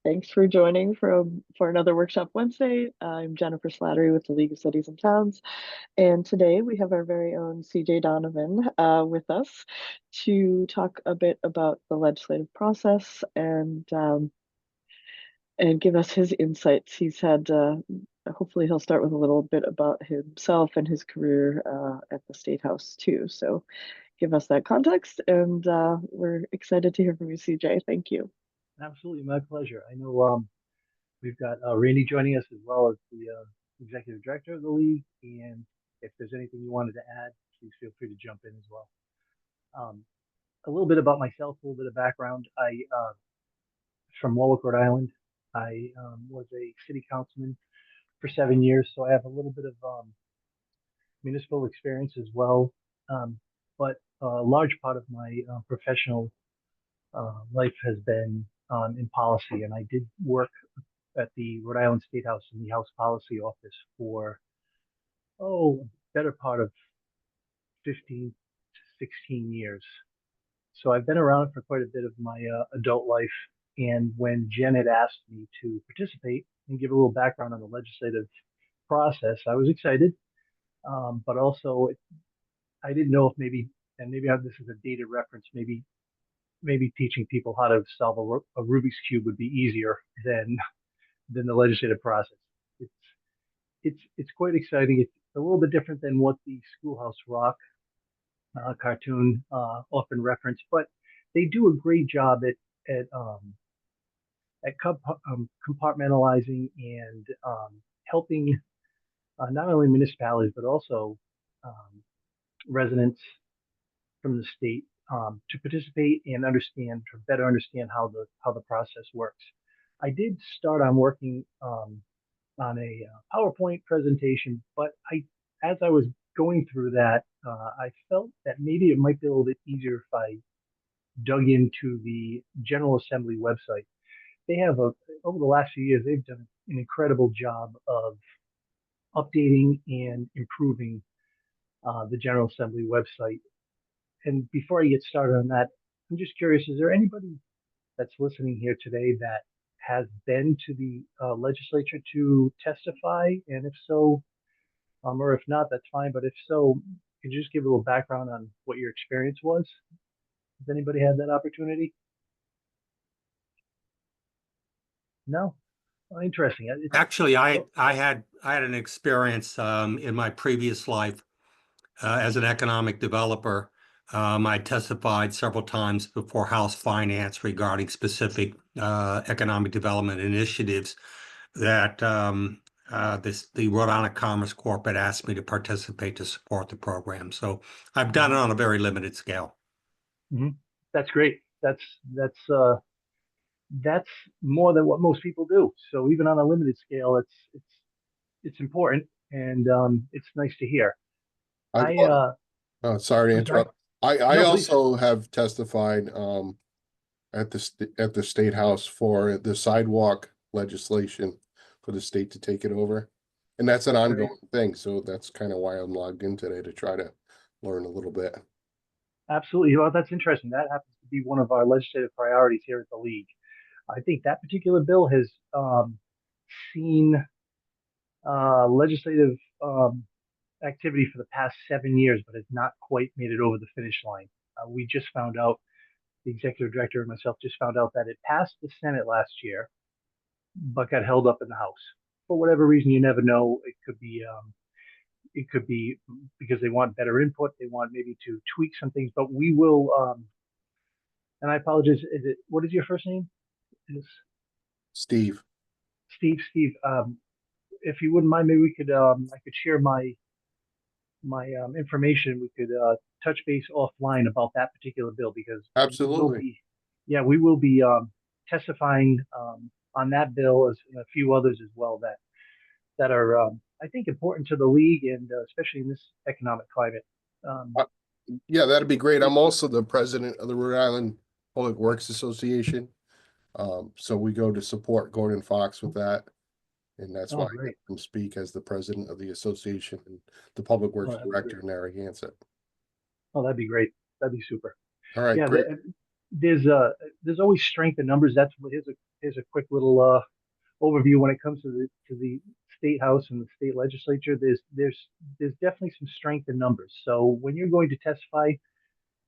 Thanks for joining for another Workshop Wednesday. I'm Jennifer Slattery with the League of Cities and Towns, and today we have our very own CJ Donovan with us to talk a bit about the legislative process and give us his insights. He's had hopefully he'll start with a little bit about himself and his career at the State House too. So give us that context, and we're excited to hear from you, CJ. Thank you. Absolutely, my pleasure. I know we've got Randy joining us as well as the executive director of the league, and if there's anything you wanted to add, please feel free to jump in as well. Um, a little bit about myself, a little bit of background. I from Warwick, Rhode Island. I was a city councilman for 7 years, so I have a little bit of municipal experience as well. But a large part of my professional life has been in policy, and I did work at the Rhode Island State House in the House Policy Office for, better part of 15 to 16 years. So I've been around for quite a bit of my adult life. And when Jen had asked me to participate and give a little background on the legislative process, I was excited. But also, I didn't know if maybe, and maybe this is a dated reference, maybe teaching people how to solve a Rubik's cube would be easier than the legislative process. It's it's quite exciting. It's a little bit different than what the Schoolhouse Rock cartoon often reference, but they do a great job at at compartmentalizing and helping not only municipalities but also um, residents from the state to participate and understand, to better understand how the process works. I did start on working on a PowerPoint presentation, but as I was going through that, I felt that maybe it might be a little bit easier if I dug into the General Assembly website. They have over the last few years, they've done an incredible job of updating and improving the General Assembly website. And before I get started on that, I'm just curious, is there anybody that's listening here today that has been to the legislature to testify? And if so, or if not, that's fine. But if so, could you just give a little background on what your experience was? Has anybody had that opportunity? No? Oh, interesting. Actually, I had an experience in my previous life as an economic developer. I testified several times before House Finance regarding specific economic development initiatives that the Rhode Island Commerce Corp had asked me to participate to support the program. So I've done it on a very limited scale. Mm-hmm. That's great. That's more than what most people do. So even on a limited scale, it's important, and it's nice to hear. I, I sorry to I'm sorry. interrupt. I No, please. also have testified at the State House for the sidewalk legislation for the state to take it over. And that's an Great. ongoing thing. So that's kind of why I'm logged in today to try to learn a little bit. Absolutely. Well, that's interesting. That happens to be one of our legislative priorities here at the league. I think that particular bill has seen legislative activity for the past 7 years, but has not quite made it over the finish line. We just found out, the executive director and myself just found out that it passed the Senate last year, but got held up in the House for whatever reason. You never know. It could be because they want better input. They want maybe to tweak some things. But we will. And I apologize. What is your first name? Is Steve. Steve? Steve. If you wouldn't mind, maybe we could. I could share my information. We could touch base offline about that particular bill, because Absolutely. we will be testifying on that bill as and a few others as well that are I think important to the league, and especially in this economic climate. Um, Uh, yeah, that'd be great. I'm also the president of the Rhode Island Public Works Association. So we go to support Gordon Fox with that. And that's oh, why I let great! him speak as the president of the association and the public Oh, works that'd be great. director in Narragansett. Oh, that'd be great. That'd be super. All right, Yeah, great. there's always strength in numbers. Here's a quick little overview when it comes to the state house and the state legislature. There's definitely some strength in numbers. So when you're going to testify,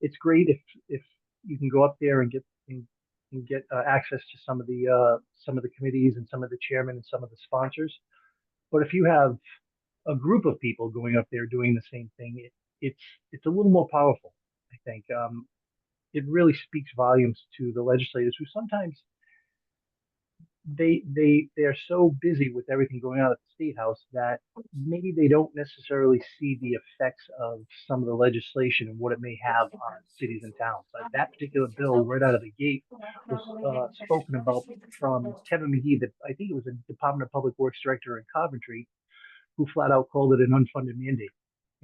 it's great if you can go up there and get access to some of the committees and some of the chairmen and some of the sponsors. But if you have a group of people going up there doing the same thing, it's a little more powerful. I think it really speaks volumes to the legislators who sometimes they're so busy with everything going on at the state house that maybe they don't necessarily see the effects of some of the legislation and what it may have on cities and towns. That particular bill, right out of the gate, was spoken about from Kevin McGee, that I think it was a Department of Public Works director in Coventry, who flat out called it an unfunded mandate.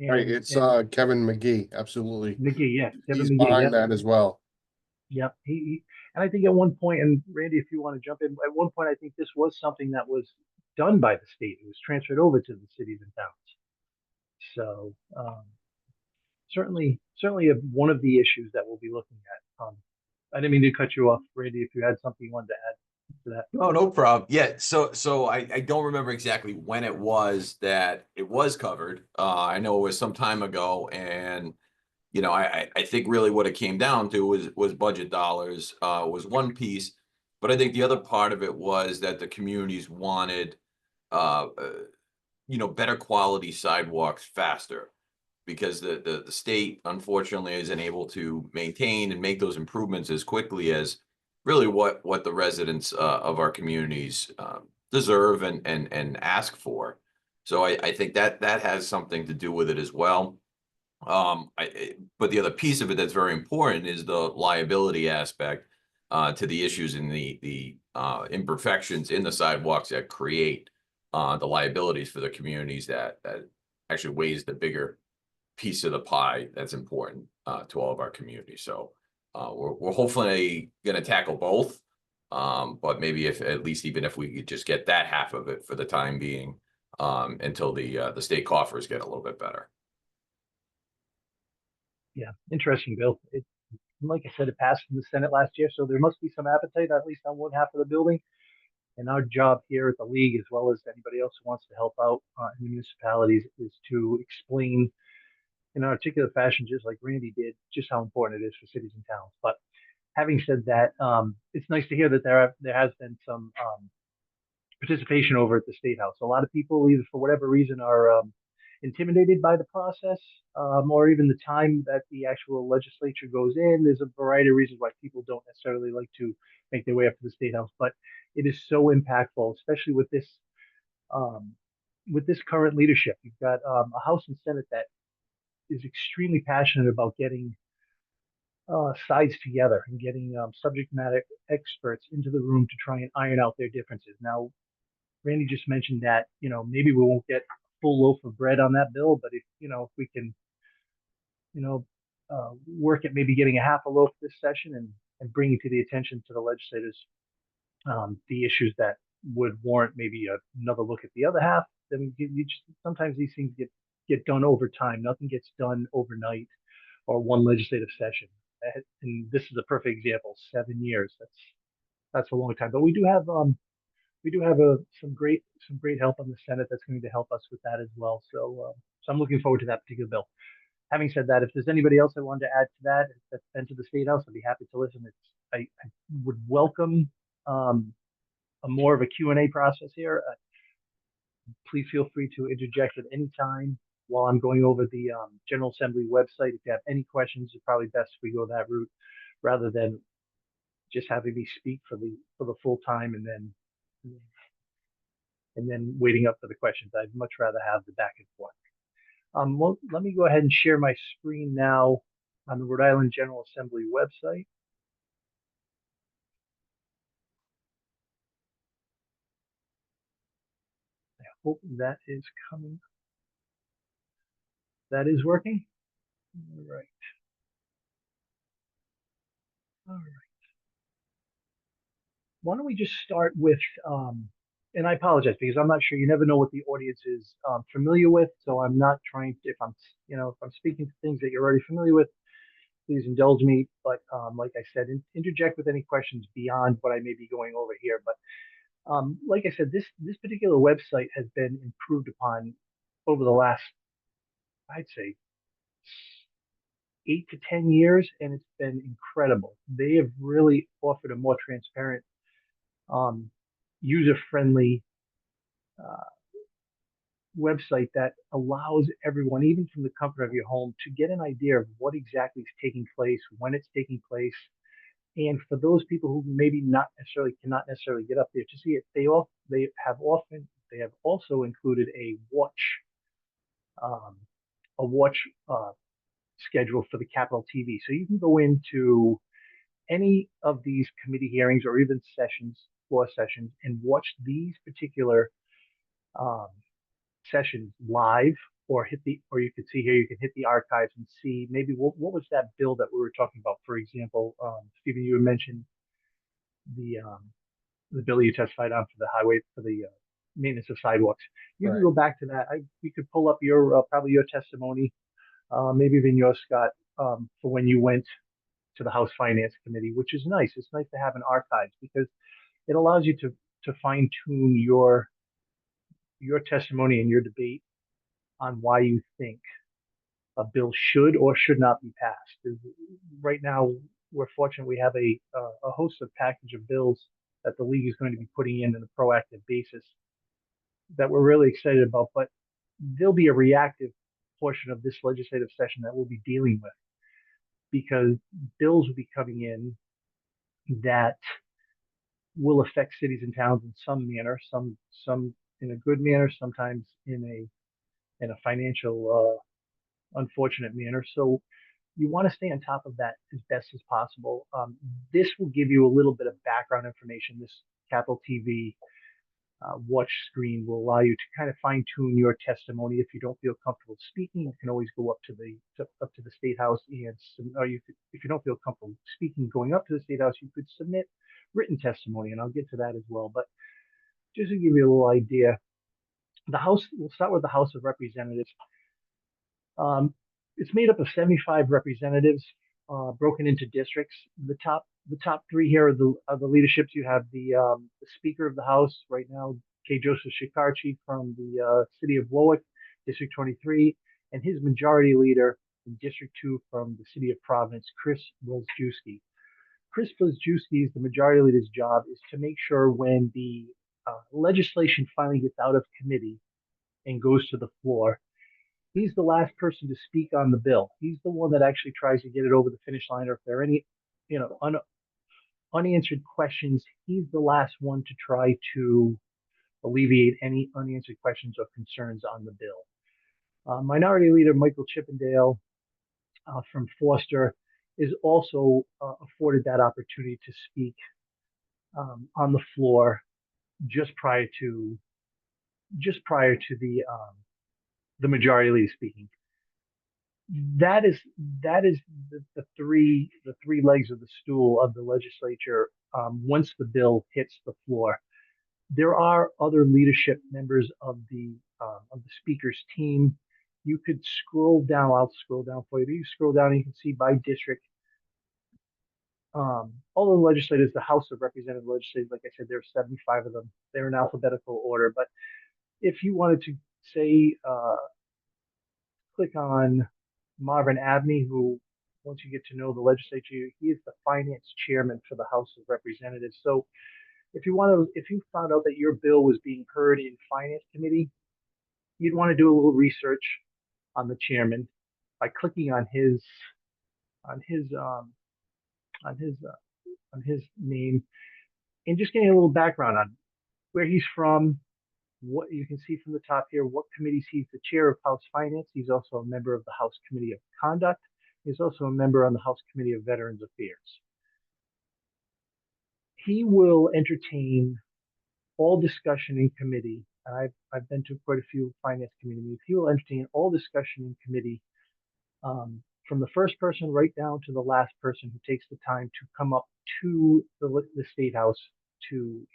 Right, And it's Kevin McGee, absolutely. McGee, yeah, Kevin He's McGee, behind yeah. that as well. Yep. And I think at one point, and Randy, if you want to jump in, at one point, I think this was something that was done by the state. It was transferred over to the cities and towns. So certainly one of the issues that we'll be looking at. I didn't mean to cut you off, Randy, if you had something you wanted to add to that. No, no problem. Yeah, so I don't remember exactly when it was that it was covered. I know it was some time ago, and I think really what it came down to was budget dollars was one piece, but I think the other part of it was that the communities wanted uh, uh, better quality sidewalks faster, because the state unfortunately isn't able to maintain and make those improvements as quickly as really what the residents of our communities deserve and ask for. So I think that has something to do with it as well. But the other piece of it that's very important is the liability aspect to the issues in the imperfections in the sidewalks that create the liabilities for the communities that actually weighs the bigger piece of the pie that's important to all of our communities. So we're hopefully going to tackle both, but maybe if at least even if we could just get that half of it for the time being, until the state coffers get a little bit better. Yeah, interesting bill. Like I said, it passed in the Senate last year, so there must be some appetite, at least on one half of the building. And our job here at the league, as well as anybody else who wants to help out in the municipalities, is to explain in an articulate fashion, just like Randy did, just how important it is for cities and towns. But having said that, it's nice to hear that there has been some participation over at the State House. A lot of people, either for whatever reason, are intimidated by the process, or even the time that the actual legislature goes in. There's a variety of reasons why people don't necessarily like to make their way up to the State House, but it is so impactful, especially um, with this current leadership. You've got a House and Senate that is extremely passionate about getting sides together and getting subject matter experts into the room to try and iron out their differences. Now, Randy just mentioned that, maybe we won't get a full loaf of bread on that bill, but if we can, you know, work at maybe getting a half a loaf this session and bringing to the attention to the legislators the issues that would warrant maybe another look at the other half, then sometimes these things get done over time. Nothing gets done overnight or one legislative session. And this is a perfect example. 7 years. That's a long time. But we do have some great help on the Senate that's going to help us with that as well. So I'm looking forward to that particular bill. Having said that, if there's anybody else that wanted to add to that that's been to the State House, I'd be happy to listen. I would welcome a more of a Q&A process here. Please feel free to interject at any time while I'm going over the General Assembly website. If you have any questions, it's probably best if we go that route rather than just having me speak for the full time and then waiting up for the questions. I'd much rather have the back and forth. Well, let me go ahead and share my screen now on the Rhode Island General Assembly website. I hope that is coming. That is working. All right. All right. Why don't we just start with, and I apologize because I'm not sure, you never know what the audience is familiar with. So I'm not trying to, if I'm speaking to things that you're already familiar with, please indulge me. But like I said, interject with any questions beyond what I may be going over here. But like I said, this particular website has been improved upon over the last, I'd say, 8 to 10 years, and it's been incredible. They have really offered a more transparent, um, user-friendly uh, website that allows everyone, even from the comfort of your home, to get an idea of what exactly is taking place, when it's taking place. And for those people who maybe cannot necessarily get up there to see it, they have also included um, a watch schedule for the Capitol TV. So you can go into any of these committee hearings or even floor sessions, and watch these particular um, sessions live, or you can see here, you can hit the archives and see maybe what was that bill that we were talking about. For example, Stephen, you mentioned the um, the bill you testified on for the highway, for the maintenance of sidewalks. You can Right. go back to that. You could pull up your probably your testimony, maybe even yours, Scott, for when you went to the House Finance Committee, which is nice. It's nice to have an archives because it allows you to fine tune your testimony and your debate on why you think a bill should or should not be passed. Right now, we're fortunate we have a host of package of bills that the league is going to be putting in on a proactive basis that we're really excited about. But there'll be a reactive portion of this legislative session that we'll be dealing with, because bills will be coming in that will affect cities and towns in some manner, some in a good manner, sometimes in a financial unfortunate manner. So you want to stay on top of that as best as possible. This will give you a little bit of background information. This Capitol TV watch screen will allow you to kind of fine tune your testimony. If you don't feel comfortable speaking, you can always go up to the State House or if you don't feel comfortable speaking, going up to the State House, you could submit written testimony, and I'll get to that as well. But just to give you a little idea, we'll start with the House of Representatives. Um, it's made up of 75 representatives, broken into districts. The top three here are the leaderships. You have the Speaker of the House right now, K. Joseph Shikarchi from the city of Warwick, District 23, and his majority leader in District 2 from the city of Providence, Chris Wilczewski. Chris Wilczewski's, the majority leader's job is to make sure when the legislation finally gets out of committee and goes to the floor, he's the last person to speak on the bill. He's the one that actually tries to get it over the finish line, or if there are any, unanswered questions, he's the last one to try to alleviate any unanswered questions or concerns on the bill. Minority Leader Michael Chippendale from Foster is also afforded that opportunity to speak on the floor just prior to the majority leader speaking. That is the three legs of the stool of the legislature. Once the bill hits the floor, there are other leadership members of the speaker's team. You could scroll down. I'll scroll down for you. You scroll down and you can see by district. All the legislators, the House of Representative legislators, like I said, there are 75 of them. They're in alphabetical order. But if you wanted to say, click on Marvin Abney, who, once you get to know the legislature, he is the finance chairman for the House of Representatives. So if you found out that your bill was being heard in finance committee, you'd want to do a little research on the chairman by clicking on his name and just getting a little background on where he's from. What you can see from the top here, what committees he's the chair of House Finance. He's also a member of the House Committee of Conduct. He's also a member on the House Committee of Veterans Affairs. He will entertain all discussion in committee. I've been to quite a few finance committee meetings. He will entertain all discussion in committee, from the first person right down to the last person who takes the time to come up to the State House to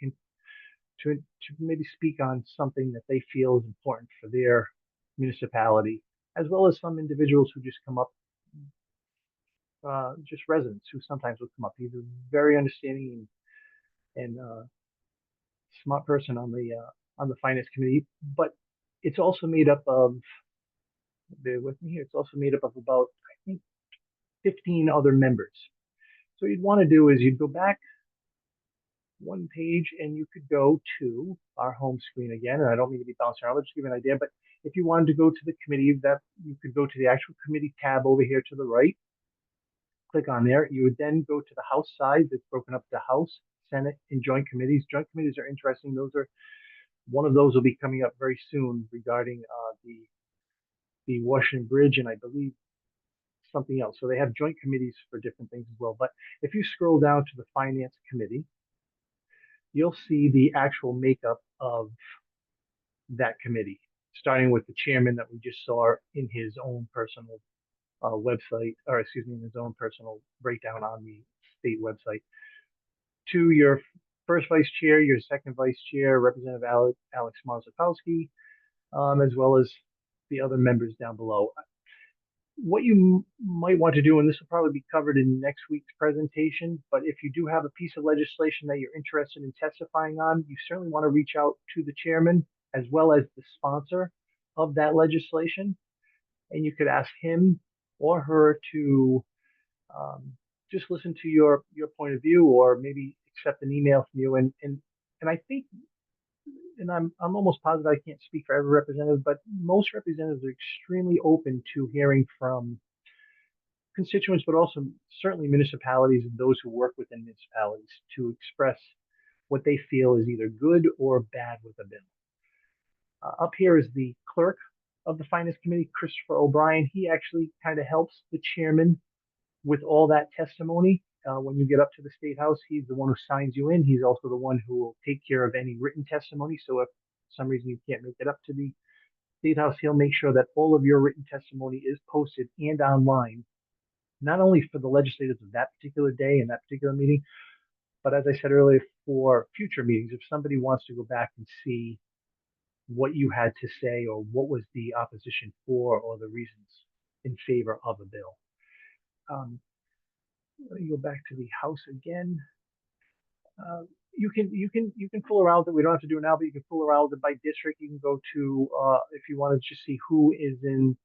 maybe speak on something that they feel is important for their municipality, as well as some individuals who just come up just residents who sometimes will come up. He's a very understanding and smart person on the finance committee, but it's also made up of, bear with me here, it's also made up of about, I think, 15 other members. So what you'd want to do is you'd go back one page and you could go to our home screen again. And I don't mean to be bouncing around, but just give you an idea. But if you wanted to go to the committee, that you could go to the actual committee tab over here to the right. Click on there. You would then go to the House side. It's broken up to House, Senate, and Joint Committees. Joint Committees are interesting. One of those will be coming up very soon regarding the Washington Bridge, and I believe something else. So they have joint committees for different things as well. But if you scroll down to the Finance Committee, you'll see the actual makeup of that committee, starting with the chairman that we just saw in his own personal website, or excuse me, in his own personal breakdown on the state website, to your first vice chair, your second vice chair, Representative Alex Marzakowski, as well as the other members down below. What you might want to do, and this will probably be covered in next week's presentation, but if you do have a piece of legislation that you're interested in testifying on, you certainly want to reach out to the chairman as well as the sponsor of that legislation. And you could ask him or her to just listen to your point of view, or maybe accept an email from you. And I think, and I'm almost positive, I can't speak for every representative, but most representatives are extremely open to hearing from constituents, but also certainly municipalities and those who work within municipalities to express what they feel is either good or bad with a bill. Up here is the clerk of the Finance Committee, Christopher O'Brien. He actually kind of helps the chairman with all that testimony. When you get up to the State House, he's the one who signs you in. He's also the one who will take care of any written testimony. So if for some reason you can't make it up to the State House, he'll make sure that all of your written testimony is posted and online, not only for the legislators of that particular day and that particular meeting, but as I said earlier, for future meetings, if somebody wants to go back and see what you had to say or what was the opposition for or the reasons in favor of a bill. Let me go back to the House again. You can fool around with it. We don't have to do it now, but you can fool around with it by district. You can go to if you want to just see who is in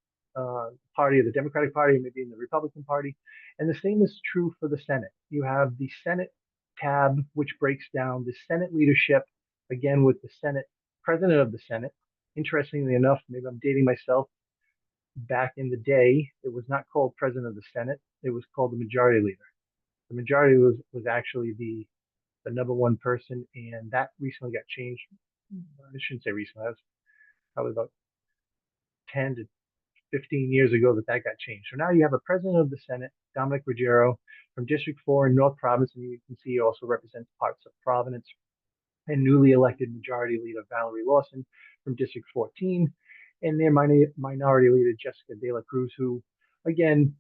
party of the Democratic Party, maybe in the Republican Party, and the same is true for the Senate. You have the Senate tab, which breaks down the Senate leadership, again with the Senate President of the Senate. Interestingly enough, maybe I'm dating myself. Back in the day, it was not called President of the Senate. It was called the Majority Leader. The Majority was actually the number one person, and that recently got changed. I shouldn't say recently. That was probably about 10 to 15 years ago that got changed. So now you have a President of the Senate, Dominic Ruggiero, from District 4 in North Providence, and you can see he also represents parts of Providence, and newly elected Majority Leader Valerie Lawson from District 14, and their Minority Leader Jessica De La Cruz, who, again,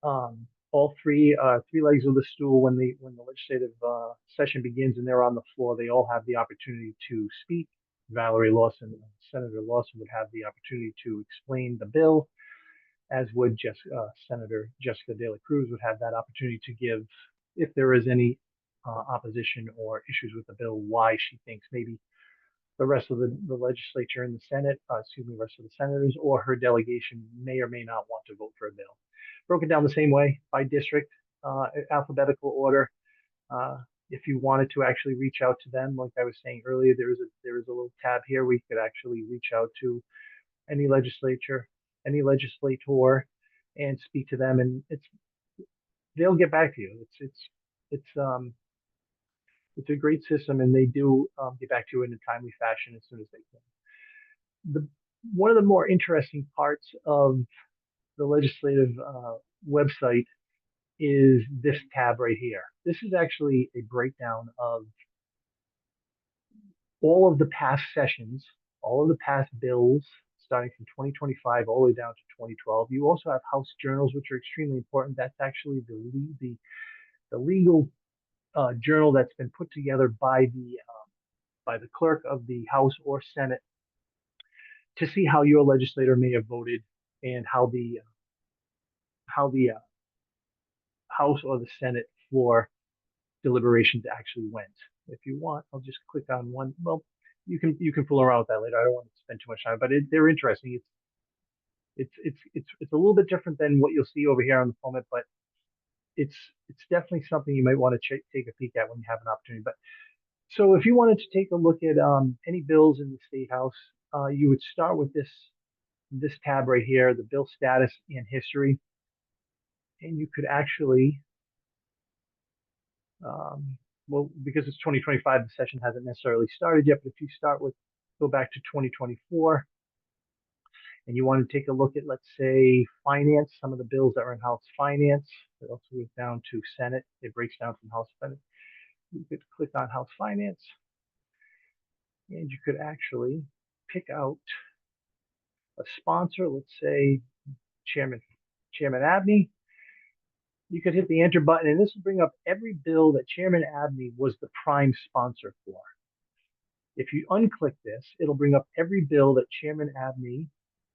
all three legs of the stool when the legislative session begins and they're on the floor, they all have the opportunity to speak. Valerie Lawson, Senator Lawson, would have the opportunity to explain the bill, as would Senator Jessica De La Cruz would have that opportunity to give, if there is any opposition or issues with the bill, why she thinks maybe the rest of the legislature in the Senate, rest of the senators or her delegation may or may not want to vote for a bill. Broken down the same way by district, alphabetical order. If you wanted to actually reach out to them, like I was saying earlier, there is a little tab here where you could actually reach out to any legislator, and speak to them, and they'll get back to you. It's a great system, and they do get back to you in a timely fashion as soon as they can. One of the more interesting parts of the legislative website is this tab right here. This is actually a breakdown of all of the past sessions, all of the past bills, starting from 2025 all the way down to 2012. You also have House journals, which are extremely important. That's actually the legal journal that's been put together by the clerk of the House or Senate to see how your legislator may have voted and how the House or the Senate floor deliberations actually went. If you want, I'll just click on one. Well, you can fool around with that later. I don't want to spend too much time, but they're interesting. It's a little bit different than what you'll see over here on the format, but it's definitely something you might want to take a peek at when you have an opportunity. But so if you wanted to take a look at any bills in the State House, you would start with this tab right here, the bill status and history, and you could actually, well, because it's 2025, the session hasn't necessarily started yet. But if you go back to 2024, and you want to take a look at, let's say, finance, some of the bills that are in House Finance, it also goes down to Senate. It breaks down from House Senate. You could click on House Finance, and you could actually pick out a sponsor, let's say Chairman Abney. You could hit the enter button, and this will bring up every bill that Chairman Abney was the prime sponsor for. If you unclick this, it'll bring up every bill that Chairman Abney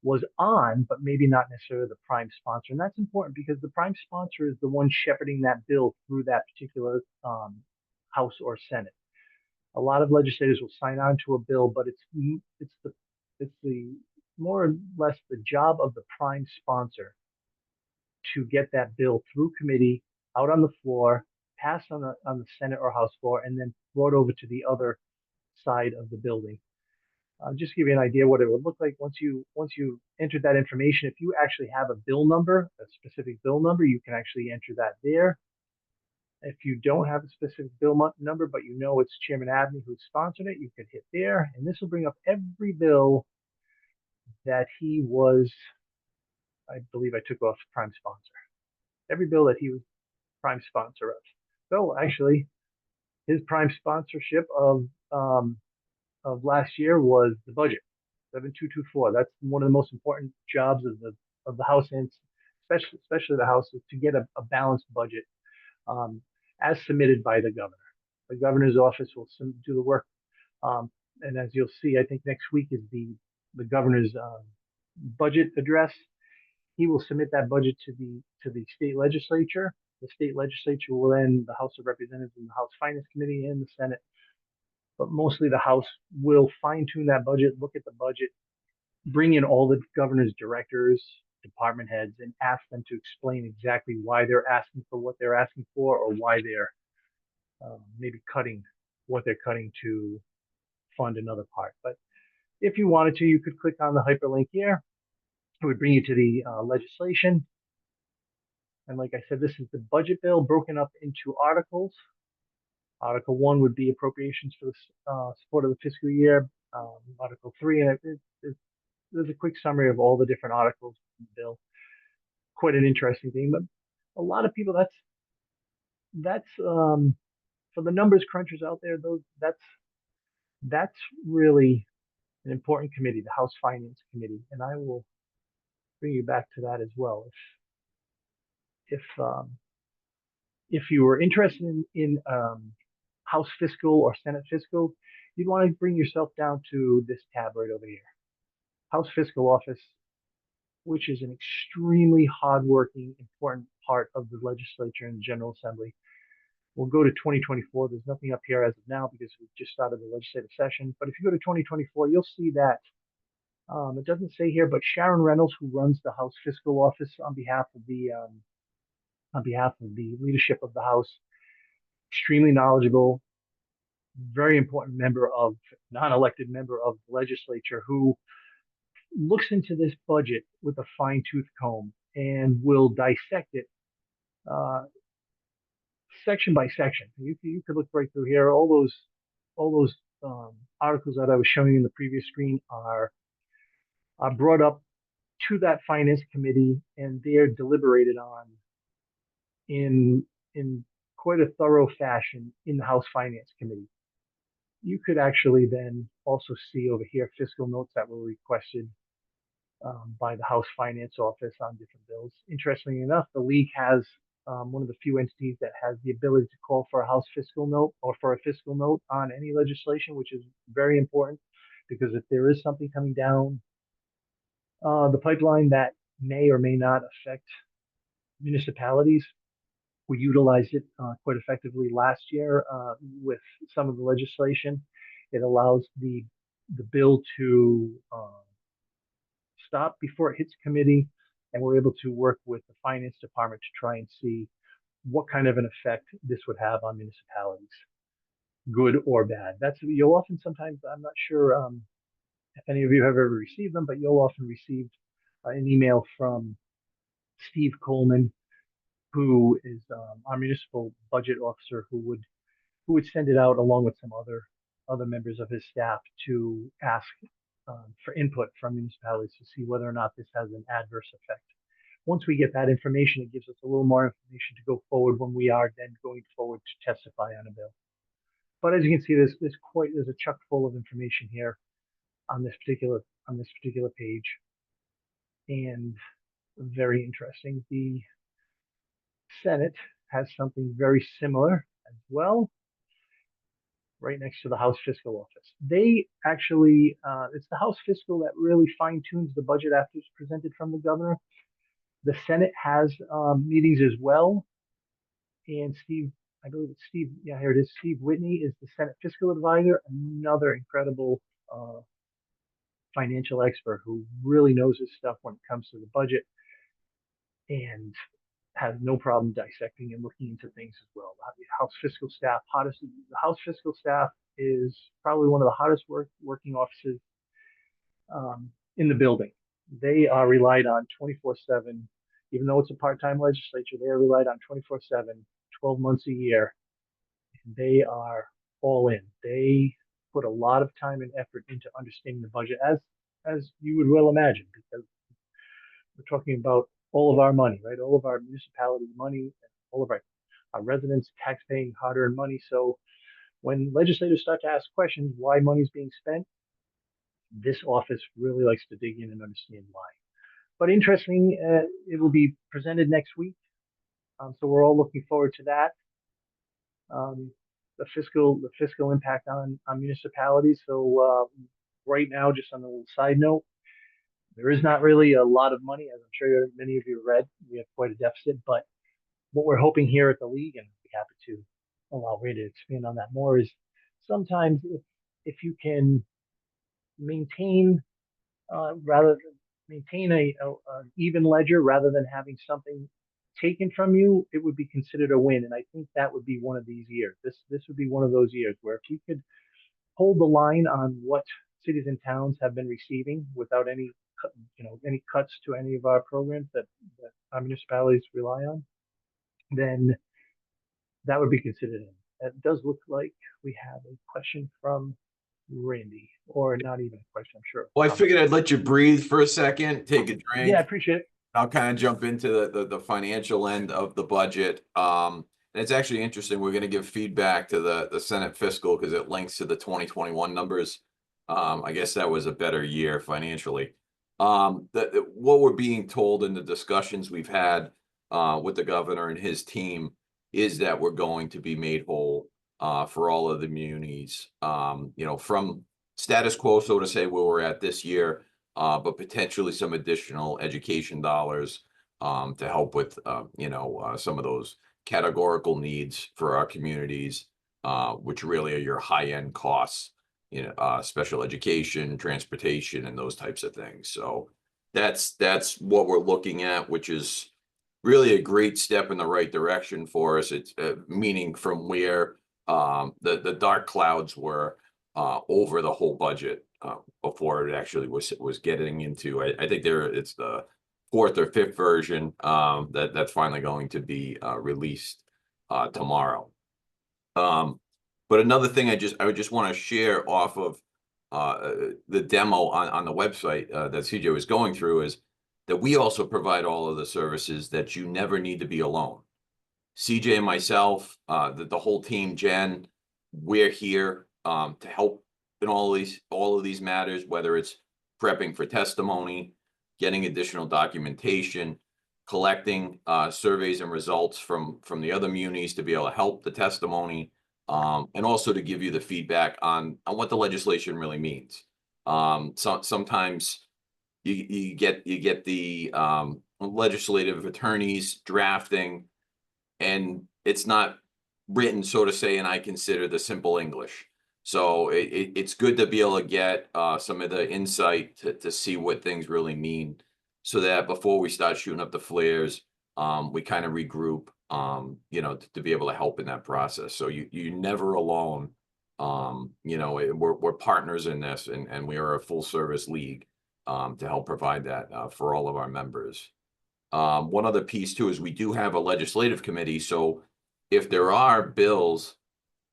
was on, but maybe not necessarily the prime sponsor. And that's important because the prime sponsor is the one shepherding that bill through that particular House or Senate. A lot of legislators will sign on to a bill, but it's the more or less the job of the prime sponsor to get that bill through committee, out on the floor, passed on the Senate or House floor, and then brought over to the other side of the building. Just to give you an idea what it would look like once you enter that information. If you actually have a bill number, a specific bill number, you can actually enter that there. If you don't have a specific bill number, but you know it's Chairman Abney who sponsored it, you could hit there, and this will bring up every bill that he was, I believe I took off prime sponsor. Every bill that he was prime sponsor of. So actually, his prime sponsorship of last year was the budget, 7224. That's one of the most important jobs of the House, and especially the House, is to get a balanced budget as submitted by the governor. The governor's office will do the work, and as you'll see, I think next week is the governor's budget address. He will submit that budget to the state legislature. The state legislature will then the House of Representatives and the House Finance Committee and the Senate. But mostly the House will fine tune that budget, look at the budget, bring in all the governor's directors, department heads, and ask them to explain exactly why they're asking for what they're asking for, or why they're maybe cutting what they're cutting to fund another part. But if you wanted to, you could click on the hyperlink here. It would bring you to the legislation. And like I said, this is the budget bill broken up into articles. Article 1 would be appropriations for the support of the fiscal year. Article 3, and there's a quick summary of all the different articles in the bill. Quite an interesting thing, but a lot of people, that's for the numbers crunchers out there, that's really an important committee, the House Finance Committee, and I will bring you back to that as well. If you were interested in House Fiscal or Senate Fiscal, you'd want to bring yourself down to this tab right over here. House Fiscal Office, which is an extremely hardworking, important part of the legislature and General Assembly. We'll go to 2024. There's nothing up here as of now because we've just started the legislative session. But if you go to 2024, you'll see that it doesn't say here, but Sharon Reynolds, who runs the House Fiscal Office on behalf of the leadership of the House, extremely knowledgeable, very important non-elected member of the legislature, who looks into this budget with a fine-tooth comb and will dissect it section by section. You could look right through here. All those articles that I was showing you in the previous screen are brought up to that finance committee, and they're deliberated on in quite a thorough fashion in the House Finance Committee. You could actually then also see over here fiscal notes that were requested by the House Finance Office on different bills. Interestingly enough, the League has one of the few entities that has the ability to call for a House fiscal note or for a fiscal note on any legislation, which is very important, because if there is something coming down the pipeline that may or may not affect municipalities, We utilized it quite effectively last year with some of the legislation. It allows the bill to stop before it hits committee, and we're able to work with the finance department to try and see what kind of an effect this would have on municipalities, good or bad. You'll often sometimes, I'm not sure if any of you have ever received them, but you'll often receive an email from Steve Coleman, who is our municipal budget officer, who would send it out along with some other members of his staff to ask for input from municipalities to see whether or not this has an adverse effect. Once we get that information, it gives us a little more information to go forward when we are then going forward to testify on a bill. But as you can see, there's a chuck full of information here on this particular page, and very interesting. The Senate has something very similar as well, right next to the House Fiscal Office. They actually, it's the House Fiscal that really fine tunes the budget after it's presented from the governor. The Senate has meetings as well, and I believe it's Steve, yeah, here it is. Steve Whitney is the Senate Fiscal Advisor, another incredible financial expert who really knows his stuff when it comes to the budget and has no problem dissecting and looking into things as well. The House Fiscal Staff, the House Fiscal Staff is probably one of the hottest working offices in the building. They are relied on 24/7, even though it's a part-time legislature, they are relied on 24/7, 12 months a year. And they are all in. They put a lot of time and effort into understanding the budget, as you would well imagine, because we're talking about all of our money, right? All of our municipality money, all of our residents tax-paying hard-earned money. So when legislators start to ask questions why money's being spent, this office really likes to dig in and understand why. But interesting, it will be presented next week. So we're all looking forward to that. The fiscal impact on municipalities. So right now, just on a little side note, there is not really a lot of money, as I'm sure many of you read. We have quite a deficit, but what we're hoping here at the league, and I'd be happy to allow Ray to expand on that more, is sometimes if you can maintain maintain an even ledger rather than having something taken from you, it would be considered a win. And I think that would be one of these years. This would be one of those years where if we could hold the line on what cities and towns have been receiving without any cuts to any of our programs that our municipalities rely on, then that would be considered in. It does look like we have a question from Randy, or not even a question, I'm sure. Well, I figured I'd let you breathe for a second, take a drink. Yeah, I appreciate it. I'll kind of jump into the financial end of the budget. And it's actually interesting. We're going to give feedback to the Senate fiscal because it links to the 2021 numbers. I guess that was a better year financially. What we're being told in the discussions we've had with the governor and his team is that we're going to be made whole for all of the munis, from status quo, so to say, where we're at this year, but potentially some additional education dollars to help with, some of those categorical needs for our communities, which really are your high-end costs, special education, transportation, and those types of things. So that's what we're looking at, which is really a great step in the right direction for us. It's meaning from where the dark clouds were over the whole budget before it actually was getting into. I think it's the fourth or fifth version that's finally going to be released tomorrow. But another thing I would just want to share off of the demo on the website that CJ was going through is that we also provide all of the services that you never need to be alone. CJ and myself, the whole team, Jen, we're here to help in all of these matters, whether it's prepping for testimony, getting additional documentation, collecting surveys and results from the other munis to be able to help the testimony, and also to give you the feedback on what the legislation really means. Sometimes you get the legislative attorneys drafting and it's not written, so to say, and I consider the simple English. So it's good to be able to get some of the insight to see what things really mean, so that before we start shooting up the flares, we kind of regroup, to be able to help in that process. So you're never alone. We're partners in this, and we are a full service league to help provide that for all of our members. One other piece too is we do have a legislative committee. So if there are bills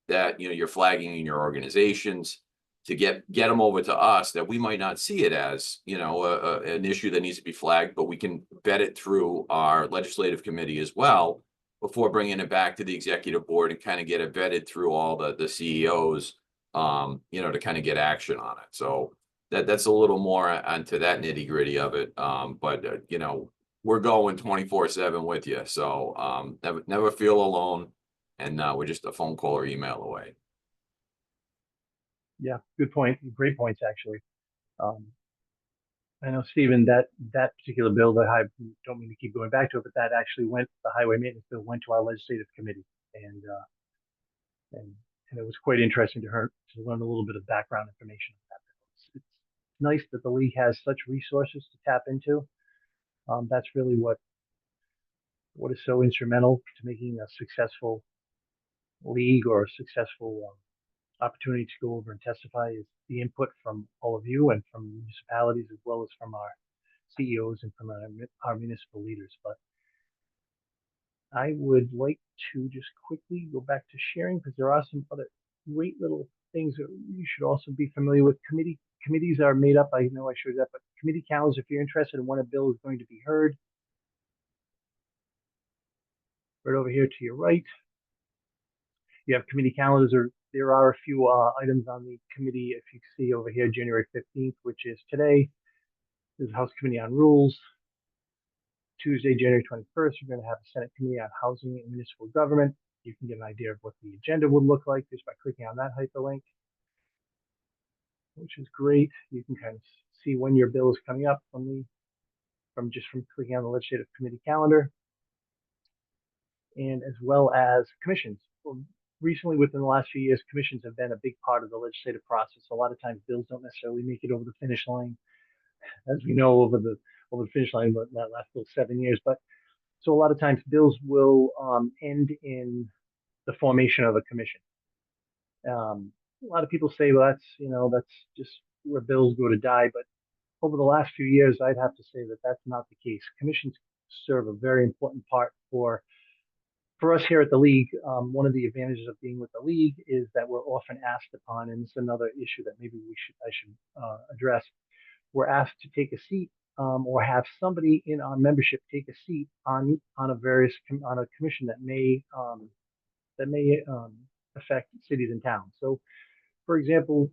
that you're flagging in your organizations, to get them over to us, that we might not see it as an issue that needs to be flagged, but we can vet it through our legislative committee as well before bringing it back to the executive board, and kind of get it vetted through all the CEOs, to kind of get action on it. So that's a little more onto that nitty gritty of it. But we're going 24/7 with you, so never feel alone, and we're just a phone call or email away. Yeah, good point. Great points, actually. I know, Stephen, that particular bill, I don't mean to keep going back to it, but that actually the highway maintenance bill went to our legislative committee, and and it was quite interesting to learn a little bit of background information on that bill. It's nice that the league has such resources to tap into. That's really what is so instrumental to making a successful league or a successful opportunity to go over and testify, is the input from all of you and from municipalities, as well as from our CEOs and from our municipal leaders. But I would like to just quickly go back to sharing, because there are some other great little things that you should also be familiar with. Committees are made up. I know I showed that, but committee calendars, if you're interested in when a bill is going to be heard, right over here to your right, you have committee calendars. There are a few items on the committee. If you see over here, January 15th, which is today, there's a House Committee on Rules. Tuesday, January 21st, we're going to have a Senate Committee on Housing and Municipal Government. You can get an idea of what the agenda would look like just by clicking on that hyperlink, which is great. You can kind of see when your bill is coming up from clicking on the legislative committee calendar, and as well as commissions. Well, recently, within the last few years, commissions have been a big part of the legislative process. A lot of times bills don't necessarily make it over the finish line, as we know, over the finish line, but that lasts still 7 years. But so a lot of times bills will end in the formation of a commission. A lot of people say, well, that's just where bills go to die. But over the last few years, I'd have to say that that's not the case. Commissions serve a very important part for us here at the league. One of the advantages of being with the league is that we're often asked upon, and it's another issue that maybe I should address. We're asked to take a seat, or have somebody in our membership take a seat on a commission that may affect cities and towns. So, for example,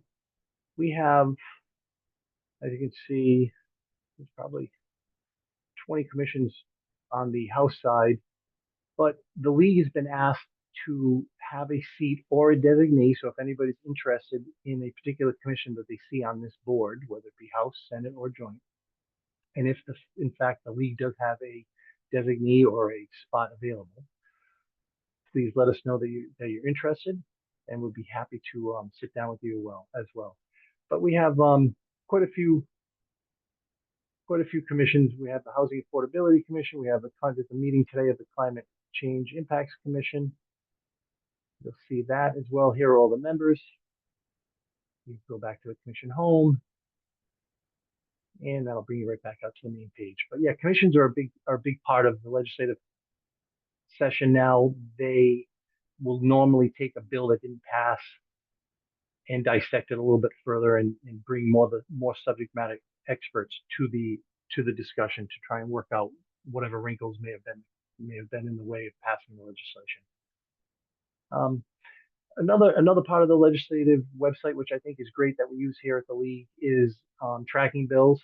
we have, as you can see, there's probably 20 commissions on the House side, but the league has been asked to have a seat or a designee. So if anybody's interested in a particular commission that they see on this board, whether it be House, Senate, or joint, and if in fact the league does have a designee or a spot available, please let us know that you're interested, and we'll be happy to sit down with you as well. But we have quite a few commissions. We have the Housing Affordability Commission. We have the meeting today of the Climate Change Impacts Commission. You'll see that as well. Here are all the members. You go back to the commission home, and that'll bring you right back out to the main page. But yeah, commissions are a big part of the legislative session now. They will normally take a bill that didn't pass and dissect it a little bit further, and bring more subject matter experts to the discussion to try and work out whatever wrinkles may have been in the way of passing the legislation. Another part of the legislative website, which I think is great that we use here at the league, is tracking bills.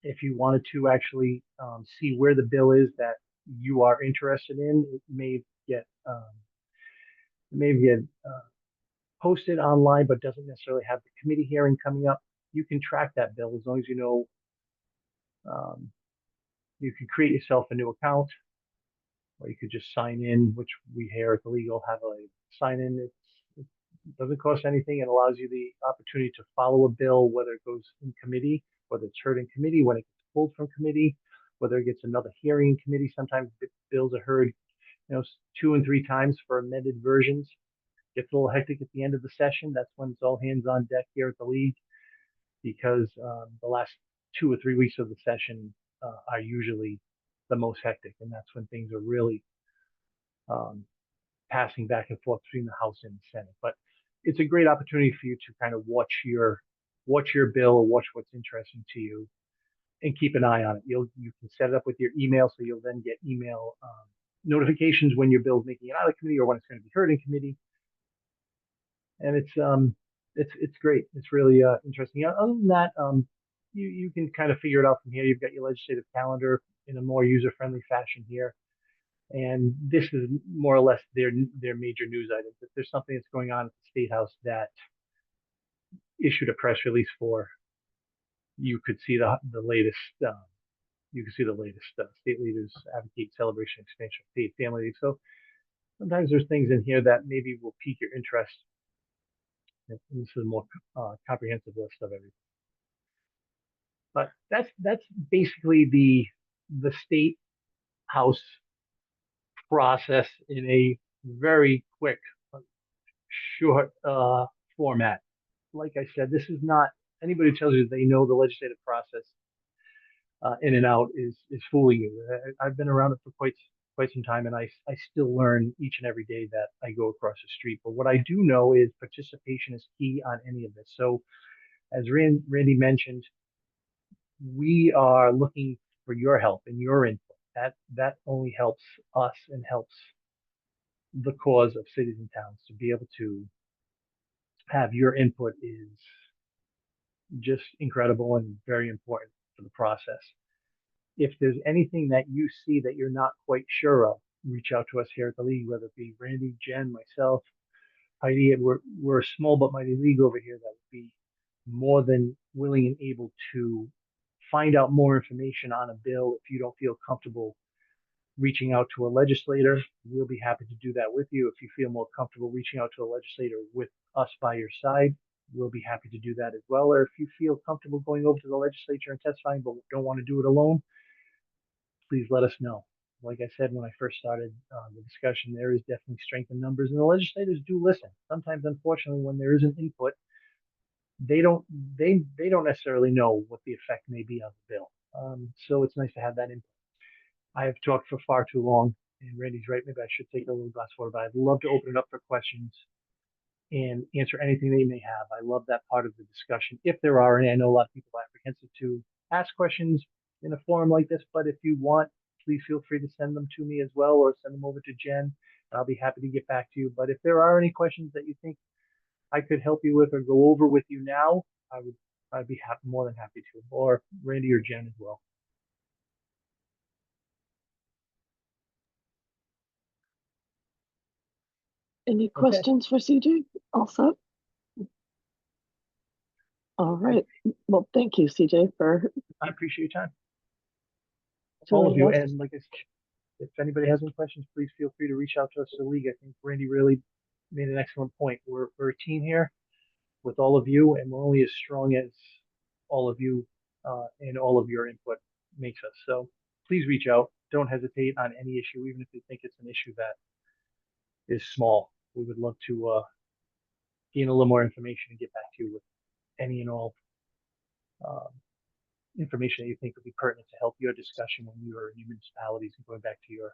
If you wanted to actually see where the bill is that you are interested in, it may get posted online, but doesn't necessarily have the committee hearing coming up. You can track that bill as long as you know. You can create yourself a new account, or you could just sign in, which we here at the league will have a sign in. It doesn't cost anything. It allows you the opportunity to follow a bill, whether it goes in committee, whether it's heard in committee, when it gets pulled from committee, whether it gets another hearing in committee. Sometimes bills are heard, 2 and 3 times for amended versions. Gets a little hectic at the end of the session. That's when it's all hands on deck here at the league, because the last 2 or 3 weeks of the session are usually the most hectic, and that's when things are really passing back and forth between the House and the Senate. But it's a great opportunity for you to kind of watch your bill or watch what's interesting to you, and keep an eye on it. You can set it up with your email, so you'll then get email notifications when your bill's making it out of committee or when it's going to be heard in committee. And it's great. It's really interesting. Other than that, you can kind of figure it out from here. You've got your legislative calendar in a more user-friendly fashion here. And this is more or less their major news items. If there's something that's going on at the State House that issued a press release for, you could see the latest. You can see the latest state leaders advocate celebration expansion of paid family leave. So sometimes there's things in here that maybe will pique your interest. And this is a more comprehensive list of everything. But that's basically the State House process in a very quick, short format. Like I said, this is not, anybody who tells you they know the legislative process in and out is fooling you. I've been around it for quite some time, and I still learn each and every day that I go across the street. But what I do know is participation is key on any of this. So as Randy mentioned, we are looking for your help and your input. That only helps us and helps the cause of cities and towns. To be able to have your input is just incredible and very important for the process. If there's anything that you see that you're not quite sure of, reach out to us here at the league, whether it be Randy, Jen, myself, Heidi. We're a small but mighty league over here that would be more than willing and able to find out more information on a bill. If you don't feel comfortable reaching out to a legislator, we'll be happy to do that with you. If you feel more comfortable reaching out to a legislator with us by your side, we'll be happy to do that as well. Or if you feel comfortable going over to the legislature and testifying but don't want to do it alone, please let us know. Like I said when I first started the discussion, there is definitely strength in numbers, and the legislators do listen. Sometimes, unfortunately, when there is an input, they don't necessarily know what the effect may be on the bill. So it's nice to have that input. I have talked for far too long, and Randy's right. Maybe I should take a little glass of water, but I'd love to open it up for questions and answer anything they may have. I love that part of the discussion. If there are any, I know a lot of people are apprehensive to ask questions in a forum like this, but if you want, please feel free to send them to me as well, or send them over to Jen. I'll be happy to get back to you. But if there are any questions that you think I could help you with or go over with you now, I'd be more than happy to, or Randy or Jen as well. Any questions for CJ? All set? All right. Well, thank you, CJ, for I appreciate your time. All of you. joining us. And like I said, if anybody has any questions, please feel free to reach out to us at the league. I think Randy really made an excellent point. We're a team here with all of you, and we're only as strong as all of you and all of your input makes us. So please reach out. Don't hesitate on any issue, even if you think it's an issue that is small. We would love to gain a little more information and get back to you with any and all information that you think would be pertinent to help your discussion when you are in your municipalities and going back to your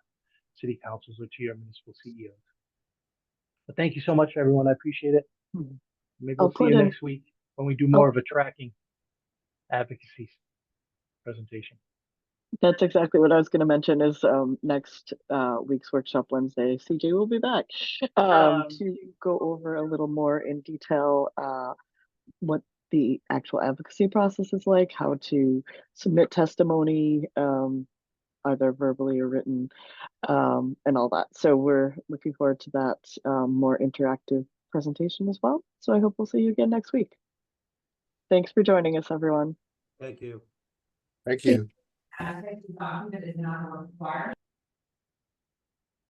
city councils or to your municipal CEOs. But thank you so much, everyone. I appreciate it. Maybe we'll see you next week when we do more of a tracking advocacy presentation. That's exactly what I was going to mention is next week's workshop Wednesday, CJ will be back to go over a little more in detail what the actual advocacy process is like, how to submit testimony, either verbally or written, and all that. So we're looking forward to that more interactive presentation as well. So I hope we'll see you again next week. Thanks for joining us, everyone. Thank you. Thank you.